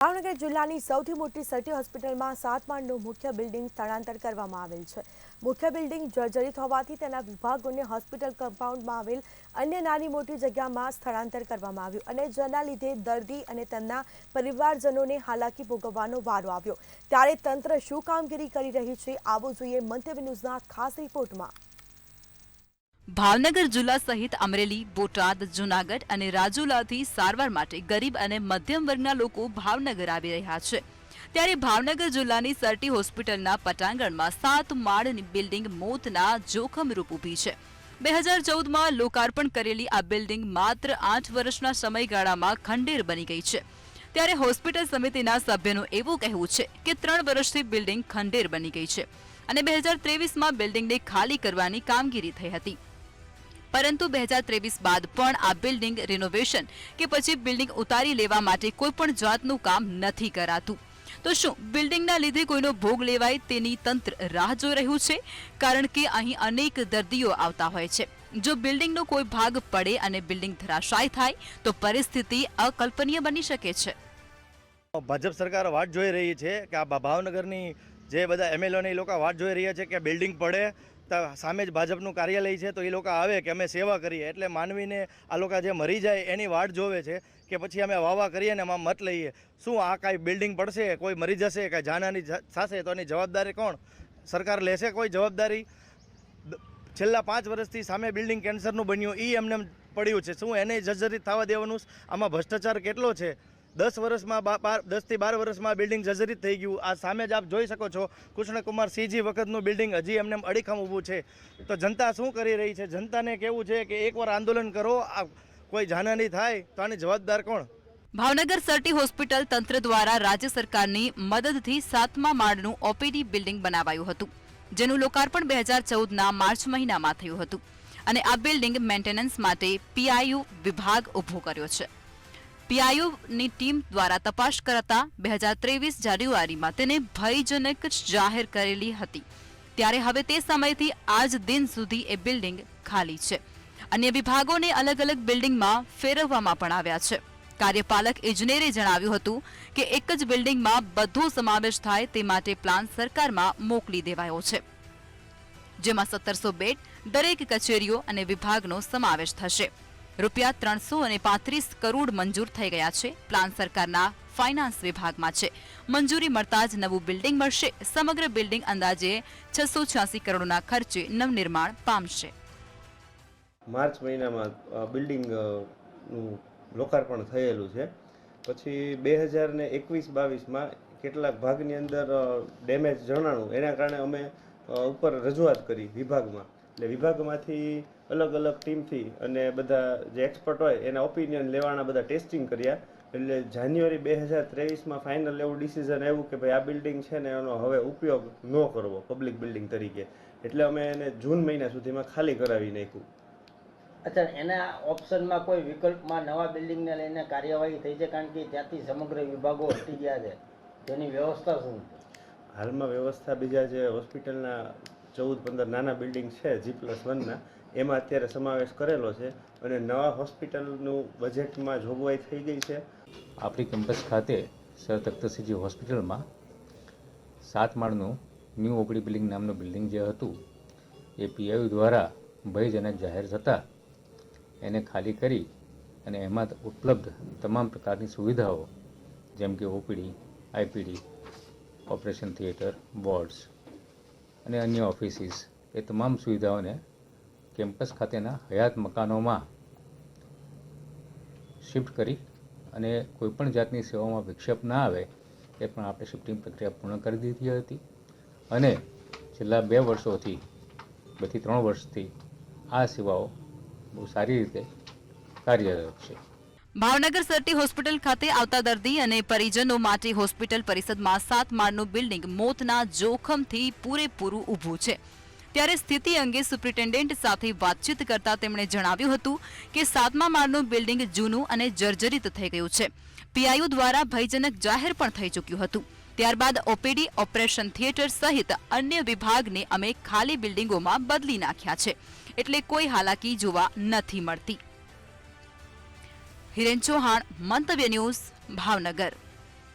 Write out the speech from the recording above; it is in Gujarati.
ભાવનગર જિલ્લાની સૌથી મોટી સર્ટી હોસ્પિટલમાં 7 માળનું મુખ્ય બિલ્ડિંગ સ્થળાંતર કરવામાં આવેલ છે। મુખ્ય બિલ્ડિંગ જર્જરિત હોવાથી તેના વિભાગોને હોસ્પિટલ કમ્પાઉન્ડમાં આવેલ અન્ય નાની મોટી જગ્યામાં સ્થળાંતર કરવામાં આવ્યું અને જેના લીધે દર્દી અને તેમના પરિવારજનોને હાલાકી ભોગવવાનો વારો આવ્યો। ત્યારે તંત્ર શું કામગીરી કરી રહી છે, આવો જોઈએ મંતવ્ય ન્યૂઝના ખાસ રિપોર્ટમાં। ભાવનગર જિલ્લા સહિત અમરેલી, બોટાદ, જૂનાગઢ અને રાજુલાથી સારવાર માટે ગરીબ અને મધ્યમ વર્ગના લોકો ભાવનગર આવી રહ્યા છે। ત્યારે ભાવનગર જિલ્લાની સર્ટી હોસ્પિટલના પટાંગણમાં 7 માળની બિલ્ડિંગ મોતના જોખમરૂપ ઊભી છે। 2014માં લોકાર્પણ કરેલી આ બિલ્ડિંગ માત્ર 8 વર્ષના સમયગાળામાં ખંડેર બની ગઈ છે। ત્યારે હોસ્પિટલ સમિતિના સભ્યનું એવું કહેવું છે કે 3 વર્ષથી બિલ્ડિંગ ખંડેર બની ગઈ છે અને 2023માં બિલ્ડિંગને ખાલી કરવાની કામગીરી થઈ હતી, પરંતુ 2023 બાદ પણ આ બિલ્ડિંગ રિનોવેશન કે પછી બિલ્ડિંગ ઉતારી લેવા માટે કોઈ પણ જાતનું કામ નથી કરાતું। તો શું બિલ્ડિંગના લીધે કોઈનો ભોગ લેવાય તેની તંત્ર રાહ જોઈ રહ્યું છે? કારણ કે અહીં અનેક દર્દીઓ આવતા હોય છે। જો બિલ્ડિંગનો કોઈ ભાગ પડે અને બિલ્ડિંગ ધરાશાયી થાય તો પરિસ્થિતિ અકલ્પનીય બની શકે છે। ભાજપ સરકાર વાટ જોઈ રહી છે કે આ ભાવનગરની જે બધા એમએલએની લોકો વાટ જોઈ રહ્યા છે કે બિલ્ડિંગ પડે સામે જ ભાજપનું કાર્યાલય છે તો એ લોકો આવે કે અમે સેવા કરીએ, એટલે માનવીને આ લોકો જે મરી જાય એની વાટ જોવે છે કે પછી અમે વાવા કરીએ ને એમાં મત લઈએ। શું આ કાંઈ બિલ્ડિંગ પડશે, કોઈ મરી જશે, કાંઈ જાનહાની થશે તો એની જવાબદારી કોણ? સરકાર લેશે કોઈ જવાબદારી? છેલ્લા 5 વર્ષથી સામે બિલ્ડિંગ કેન્સરનું બન્યું એ એમને પડ્યું છે, શું એને જર્જરિત થવા દેવાનું? આમાં ભ્રષ્ટાચાર કેટલો છે? 10 વર્ષમાં 10 થી 12 વર્ષમાં બિલ્ડિંગ જર્જરિત થઈ ગયું। આ સામે જ આપ જોઈ શકો છો કૃષ્ણકુમાર સિંહજી વખતનું બિલ્ડિંગ હજી એમને અડીખમ ઊભું છે। તો જનતા શું કરી રહી છે? જનતાને કેવું છે કે એકવાર આંદોલન કરો, કોઈ જાનહાની થાય તો આની જવાબદાર કોણ? ભાવનગર સર્ટી હોસ્પિટલ તંત્ર દ્વારા રાજ્ય સરકારની મદદથી 7મા માળનું ઓપીડી બિલ્ડિંગ બનાવાયું હતું, જેનું લોકાર્પણ 2014ના માર્ચ મહિનામાં થયું હતું અને આ બિલ્ડિંગ મેન્ટેનન્સ માટે પીઆઈયુ વિભાગ ઊભો કર્યો છે। પીઆઈયુની ટીમ દ્વારા તપાસ કરતા 2023 જાન્યુઆરીમાં તેને ભયજનક જાહેર કરેલી હતી। ત્યારે હવે તે સમયથી આજ દિન સુધી એ બિલ્ડિંગ ખાલી છે। અન્ય વિભાગોને અલગ અલગ બિલ્ડિંગમાં ફેરવવામાં પણ આવ્યા છે। કાર્યપાલક ઇજનેરે જણાવ્યું હતું કે એક જ બિલ્ડિંગમાં બધો સમાવેશ થાય તે માટે પ્લાન સરકારમાં મોકલી દેવાયો છે, જેમાં 1700 બેડ, દરેક કચેરીઓ અને વિભાગનો સમાવેશ થશે। રૂપિયા 335 કરોડ મંજૂર થઈ ગયા છે। પ્લાન સરકારના ફાઇનાન્સ વિભાગમાં છે। મંજૂરી મળતા જ નવું બિલ્ડિંગ મળશે। સમગ્ર બિલ્ડિંગ અંદાજે 686 કરોડના ખર્ચે નવનિર્માણ પામશે। માર્ચ મહિનામાં બિલ્ડિંગનું લોકાર્પણ થયેલું છે। પછી 2021-22માં કેટલાક ભાગની અંદર ડેમેજ જણાણું, એના કારણે અમે ઉપર રજૂઆત કરી વિભાગમાં। એટલે વિભાગમાંથી અલગ અલગ ટીમથી અને બધા જે એક્સપર્ટ હોય એના ઓપિનિયન લેવાના બધા ટેસ્ટિંગ કર્યા। એટલે જાન્યુઆરી 2023માં ફાઇનલ એવું ડિસિઝન આવ્યું કે ભાઈ આ બિલ્ડિંગ છે ને એનો હવે ઉપયોગ ન કરવો પબ્લિક બિલ્ડિંગ તરીકે, એટલે અમે એને જૂન મહિના સુધીમાં ખાલી કરાવી નાખ્યું। અચ્છા, એના ઓપ્શનમાં કોઈ વિકલ્પમાં નવા બિલ્ડિંગને લઈને કાર્યવાહી થઈ છે? કારણ કે ત્યાંથી સમગ્ર વિભાગો હટી ગયા છે, તેની વ્યવસ્થા શું છે? હાલમાં વ્યવસ્થા બીજા જે હોસ્પિટલના 14-15 નાના બિલ્ડિંગ છે G+1ના, એમાં અત્યારે સમાવેશ કરેલો છે અને નવા હોસ્પિટલનું બજેટમાં જોગવાઈ થઈ ગઈ છે। આપણી કેમ્પસ ખાતે સર તખ્તસિંહજી હોસ્પિટલમાં 7 માળનું ન્યૂ ઓપીડી બિલ્ડિંગ નામનું બિલ્ડિંગ જે હતું એ પીઆઈયુ દ્વારા ભયજનક જાહેર થતાં એને ખાલી કરી અને એમાં ઉપલબ્ધ તમામ પ્રકારની સુવિધાઓ જેમ કે OPD, IPD, operation theatre, wards અને અન્ય ઓફિસીસ, એ તમામ સુવિધાઓને કેમ્પસ ખાતેના હયાત મકાનોમાં શિફ્ટ કરી અને કોઈપણ જાતની સેવાઓમાં વિક્ષેપ ના આવે એ પણ આપણે શિફ્ટિંગ પ્રક્રિયા પૂર્ણ કરી દીધી હતી અને છેલ્લા 2 વર્ષોથી 2 થી 3 વર્ષથી આ સેવાઓ બહુ સારી રીતે કાર્યરત છે। ભાવનગર સર્ટી હોસ્પિટલ ખાતે આવતા દર્દી અને પરિજનો માટે હોસ્પિટલ પરિસરમાં 7 માળનું બિલ્ડિંગ મોતના જોખમથી પૂરેપૂરું ઊભું છે। ત્યારે સ્થિતિ અંગે સુપ્રિન્ટેન્ડન્ટ સાથે વાતચીત કરતા તેમણે જણાવ્યું હતું કે 7મા માળનું બિલ્ડિંગ જૂનું અને જર્જરિત થઈ ગયું છે। પીઆઈયુ દ્વારા ભયજનક જાહેર પણ થઈ ચૂક્યું હતું। ત્યારબાદ ઓપીડી, ઓપરેશન થિયેટર સહિત અન્ય વિભાગને અમે ખાલી બિલ્ડિંગોમાં બદલી નાખ્યા છે, એટલે કોઈ હાલાકી જોવા નથી મળતી। હિરેન ચૌહાણ, મંતવ્ય ન્યૂઝ, ભાવનગર।